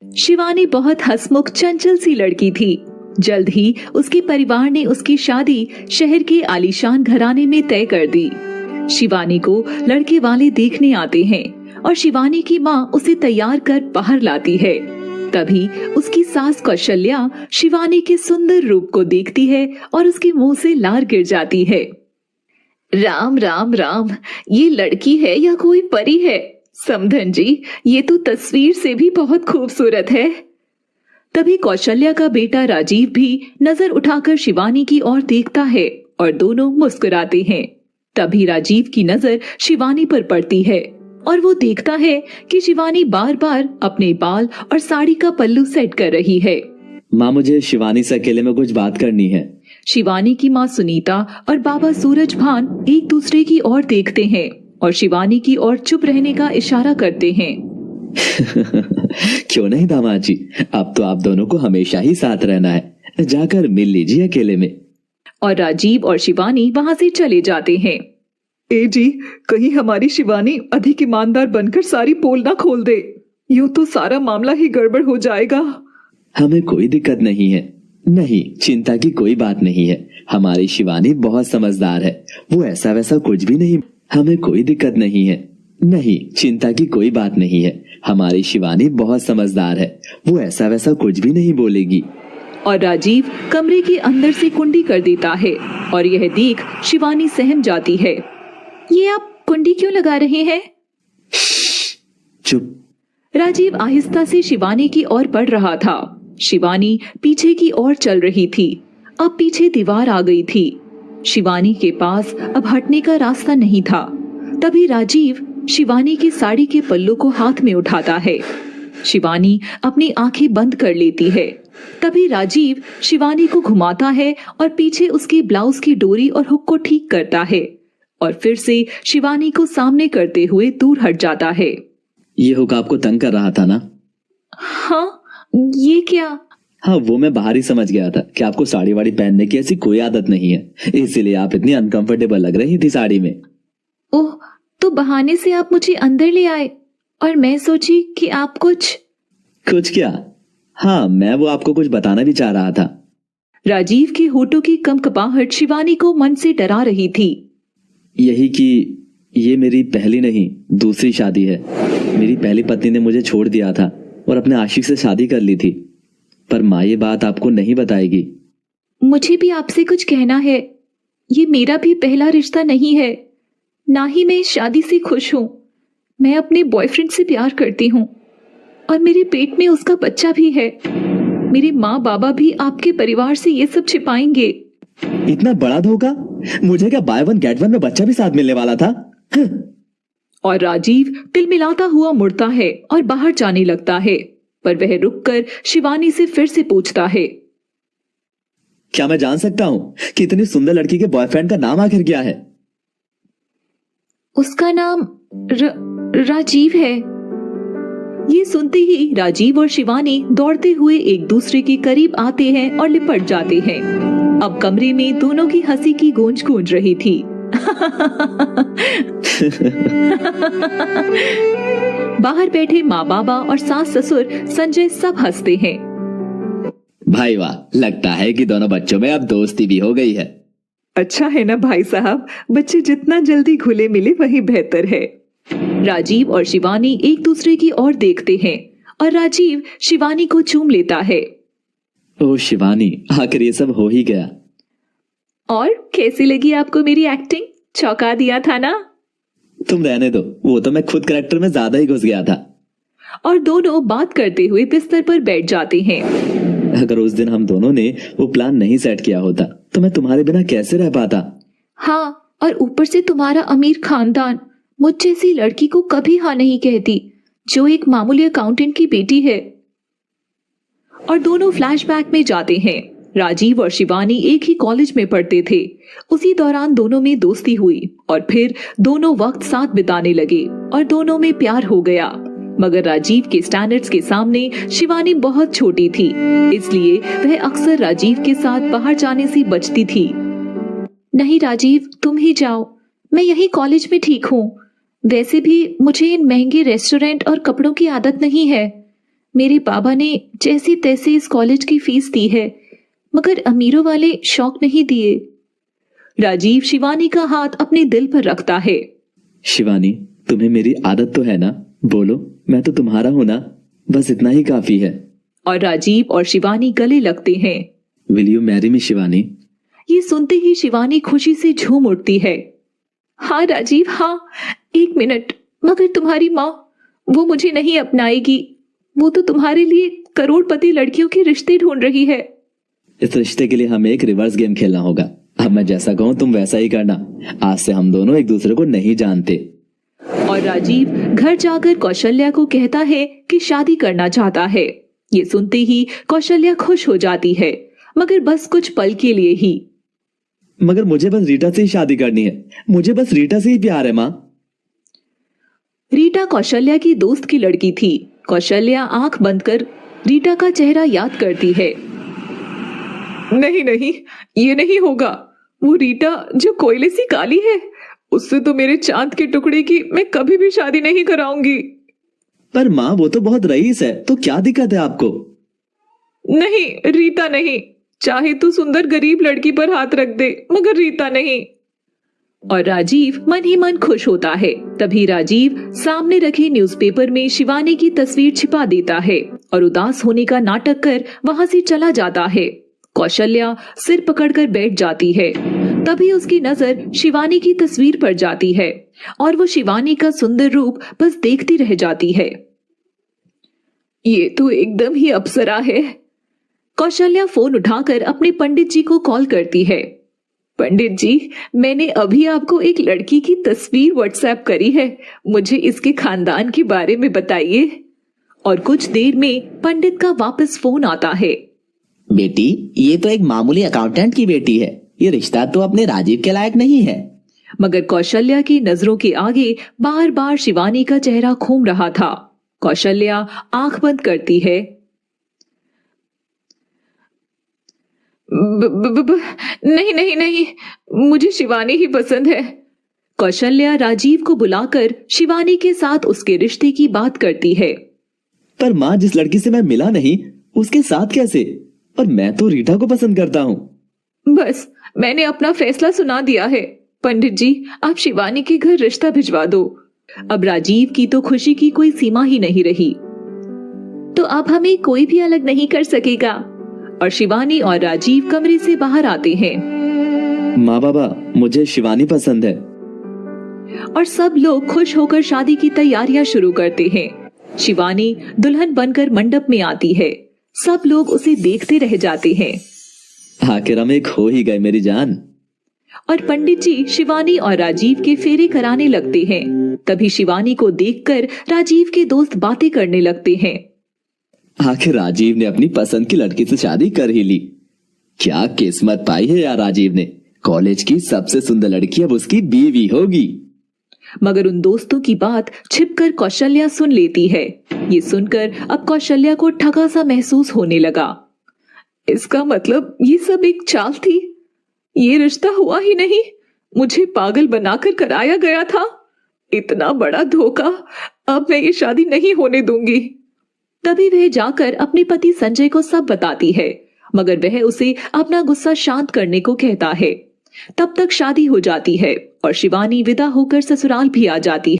शिवानी बहुत हंसमुख चंचल सी लड़की थी। जल्द ही उसके परिवार ने उसकी शादी शहर के आलीशान घराने में तय कर दी। शिवानी को लड़के वाले देखने आते हैं और शिवानी की माँ उसे तैयार कर बाहर लाती है। तभी उसकी सास कौशल्या शिवानी के सुंदर रूप को देखती है और उसके मुंह से लार गिर जाती है। राम राम राम, ये लड़की है या कोई परी है? समधन जी, ये तो तस्वीर से भी बहुत खूबसूरत है। तभी कौशल्या का बेटा राजीव भी नजर उठाकर शिवानी की ओर देखता है और दोनों मुस्कुराते हैं। तभी राजीव की नजर शिवानी पर पड़ती है और वो देखता है कि शिवानी बार बार अपने बाल और साड़ी का पल्लू सेट कर रही है। माँ, मुझे शिवानी से अकेले में कुछ बात करनी है। शिवानी की माँ सुनीता और बाबा सूरज भान एक दूसरे की ओर देखते हैं और शिवानी की ओर चुप रहने का इशारा करते हैं। क्यों नहीं दामाद जी, अब तो आप दोनों को हमेशा ही साथ रहना है, जाकर मिल लीजिए अकेले में। और राजीव और शिवानी वहाँ से चले जाते हैं। ए जी, कहीं हमारी शिवानी अधिक ईमानदार बनकर सारी पोल ना खोल दे, यूं तो सारा मामला ही गड़बड़ हो जाएगा। हमें कोई दिक्कत नहीं है, नहीं चिंता की कोई बात नहीं है। हमारी शिवानी बहुत समझदार है, वो ऐसा वैसा कुछ भी नहीं। हमें कोई दिक्कत नहीं है, नहीं चिंता की कोई बात नहीं है। हमारी शिवानी बहुत समझदार है, वो ऐसा वैसा कुछ भी नहीं बोलेगी। और राजीव कमरे के अंदर से कुंडी कर देता है और यह देख शिवानी सहम जाती है। ये आप कुंडी क्यों लगा रहे हैं? चुप। राजीव आहिस्ता से शिवानी की ओर बढ़ रहा था। शिवानी पीछे की ओर चल रही थी। अब पीछे दीवार आ गई थी। शिवानी के पास अब हटने का रास्ता नहीं था। तभी राजीव शिवानी की साड़ी के पल्लू को हाथ में उठाता है। शिवानी अपनी आंखें बंद कर लेती है। तभी राजीव शिवानी को घुमाता है और पीछे उसके ब्लाउज की डोरी और हुक को ठीक करता है और फिर से शिवानी को सामने करते हुए दूर हट जाता है। ये हुक आपको तंग कर रहा था ना? हाँ, ये क्या? हाँ, वो मैं बाहर ही समझ गया था कि आपको साड़ी वाड़ी पहनने की ऐसी कोई आदत नहीं है, इसीलिए आप इतनी अनकंफर्टेबल लग रही थी साड़ी में। ओह, तो बहाने से आप मुझे अंदर ले आए और मैं सोची कि आप कुछ क्या? हाँ, मैं वो आपको कुछ बताना भी चाह रहा था। राजीव के होठों की कंपकपाहट शिवानी को मन से डरा रही थी। यही कि ये मेरी पहली नहीं दूसरी शादी है। मेरी पहली पत्नी ने मुझे छोड़ दिया था और अपने आशिक से शादी कर ली थी, पर माँ ये बात आपको नहीं बताएगी। मुझे भी आपसे कुछ कहना है। ये मेरा भी पहला रिश्ता नहीं है, ना ही मैं इस शादी से खुश हूँ। मैं अपने बॉयफ्रेंड से प्यार करती हूँ और मेरे पेट में उसका बच्चा भी है। मेरे माँ बाबा भी आपके परिवार से ये सब छिपाएंगे। इतना बड़ा धोखा? मुझे क्या बाय वन गेट वन में बच्चा भी साथ मिलने वाला था? और राजीव तिलमिलाता हुआ मुड़ता है और बाहर जाने लगता है, पर वह रुककर शिवानी से फिर से पूछता है, क्या मैं जान सकता हूँ कि इतनी सुंदर लड़की के बॉयफ्रेंड का नाम आखिर क्या है? उसका नाम राजीव है। ये सुनते ही राजीव और शिवानी दौड़ते हुए एक दूसरे के करीब आते हैं और लिपट जाते हैं। अब कमरे में दोनों की हंसी की गूंज गूंज रही थी। बाहर बैठे माँ बाबा और सास ससुर संजय सब हंसते हैं। भाई वाह, लगता है कि दोनों बच्चों में अब दोस्ती भी हो गई है। अच्छा है ना भाई साहब, बच्चे जितना जल्दी घुले मिले वही बेहतर है। राजीव और शिवानी एक दूसरे की ओर देखते हैं और राजीव शिवानी को चूम लेता है। ओह शिवानी, आखिर ये सब हो ही गया। और कैसी लगी आपको मेरी एक्टिंग? चौंका दिया था ना? तुम रहने दो, वो तो मैं खुद कैरेक्टर में ज्यादा ही घुस गया था। और दोनों बात करते हुए बिस्तर पर बैठ जाते हैं। अगर उस दिन हम दोनों ने वो प्लान नहीं सेट किया होता तो मैं तुम्हारे बिना कैसे रह पाता? हाँ, और ऊपर से तुम्हारा अमीर खानदान मुझ जैसी लड़की को कभी हाँ नहीं कहती, जो एक मामूली अकाउंटेंट की बेटी है। और दोनों फ्लैशबैक में जाते हैं। राजीव और शिवानी एक ही कॉलेज में पढ़ते थे। उसी दौरान दोनों में दोस्ती हुई और फिर दोनों वक्त साथ बिताने लगे और दोनों में प्यार हो गया। मगर राजीव के स्टैंडर्ड्स के सामने शिवानी बहुत छोटी थी, इसलिए वह अक्सर राजीव के साथ बाहर जाने से बचती थी। नहीं राजीव, तुम ही जाओ, मैं यही कॉलेज में ठीक हूँ। वैसे भी मुझे इन महंगे रेस्टोरेंट और कपड़ों की आदत नहीं है। मेरे बाबा ने जैसे तैसे इस कॉलेज की फीस दी है, मगर अमीरों वाले शौक नहीं दिए। राजीव शिवानी का हाथ अपने दिल पर रखता है। शिवानी, तुम्हें मेरी आदत तो है ना? बोलो, मैं तो तुम्हारा हूं ना, बस इतना ही काफी है। और राजीव और शिवानी गले लगते हैं। Will you marry me Shivani? ये सुनते ही शिवानी खुशी से झूम उठती है। हाँ राजीव, हाँ, 1 मिनट, मगर तुम्हारी माँ, वो मुझे नहीं अपनाएगी। वो तो तुम्हारे लिए करोड़पति लड़कियों के रिश्ते ढूंढ रही है। इस रिश्ते के लिए हमें एक रिवर्स गेम खेलना होगा। अब मैं जैसा कहूँ तुम वैसा ही करना। आज से हम दोनों एक दूसरे को नहीं जानते। और राजीव घर जाकर कौशल्या को कहता है कि शादी करना चाहता है। ये सुनते ही कौशल्या खुश हो जाती है, मगर बस कुछ पल के लिए ही। मगर मुझे बस रीटा से ही शादी करनी है। मुझे बस रीटा से ही प्यार है माँ। रीटा कौशल्या की दोस्त की लड़की थी। कौशल्या आंख बंद कर रीटा का चेहरा याद करती है। नहीं नहीं, ये नहीं होगा। वो रीटा जो कोयले सी काली है, उससे तो मेरे चांद के टुकड़े की मैं कभी भी शादी नहीं कराऊंगी। पर माँ, वो तो बहुत रईस है, तो क्या दिक्कत है आपको? नहीं, रीता नहीं। चाहे तू सुंदर गरीब लड़की पर हाथ रख दे, मगर रीता नहीं। और राजीव मन ही मन खुश होता है। तभी राजीव सामने रखे न्यूज़पेपर में शिवानी की तस्वीर छिपा देता है और उदास होने का नाटक कर वहां से चला जाता है। कौशल्या सिर पकड़कर बैठ जाती है। तभी उसकी नजर शिवानी की तस्वीर पर जाती है और वो शिवानी का सुंदर रूप बस देखती रह जाती है। ये तो एकदम ही अप्सरा है। कौशल्या फोन उठाकर अपने पंडित जी को कॉल करती है। पंडित जी, मैंने अभी आपको एक लड़की की तस्वीर व्हाट्सएप करी है। मुझे इसके खानदान के बारे में बताइए। और कुछ देर में पंडित का वापस फोन आता है। बेटी, ये तो एक मामूली अकाउंटेंट की बेटी है। ये रिश्ता तो अपने राजीव के लायक नहीं है। मगर कौशल्या की नजरों के आगे बार बार शिवानी का चेहरा घूम रहा था। कौशल्या आंख बंद करती है। नहीं नहीं नहीं, मुझे शिवानी ही पसंद है। कौशल्या राजीव को बुलाकर शिवानी के साथ उसके रिश्ते की बात करती है। पर माँ, जिस लड़की से मैं मिला नहीं, उसके साथ कैसे? और मैं तो रीटा को पसंद करता हूँ। बस, मैंने अपना फैसला सुना दिया है। पंडित जी, आप शिवानी के घर रिश्ता भिजवा दो। अब राजीव की तो खुशी की कोई सीमा ही नहीं रही। तो अब हमें कोई भी अलग नहीं कर सकेगा। और शिवानी और राजीव कमरे से बाहर आते हैं। माँ बाबा, मुझे शिवानी पसंद है। और सब लोग खुश होकर शादी की तैयारियां शुरू करते हैं। शिवानी दुल्हन बनकर मंडप में आती है। सब लोग उसे देखते रह जाते हैं। आखिर हम एक हो ही गए मेरी जान। और पंडित जी शिवानी और राजीव के फेरे कराने लगते हैं। तभी शिवानी को देखकर राजीव के दोस्त बातें करने लगते हैं। आखिर राजीव ने अपनी पसंद की लड़की से शादी कर ही ली। क्या किस्मत पाई है यार राजीव ने। कॉलेज की सबसे सुंदर लड़की अब उसकी बीवी होगी। मगर उन दोस्तों की बात छिपकर कौशल्या सुन लेती है। ये सुनकर अब कौशल्या को ठगा सा महसूस होने लगा। इसका मतलब ये सब एक चाल थी। ये रिश्ता हुआ ही नहीं, मुझे पागल बनाकर कराया गया था। इतना बड़ा धोखा। अब मैं ये शादी नहीं होने दूंगी। तभी वह जाकर अपने पति संजय को सब बताती है, मगर वह उसे अपना गुस्सा शांत करने को कहता है। तब तक शादी हो जाती है और शिवानी विदा होकर ससुराल भी आ जाती है।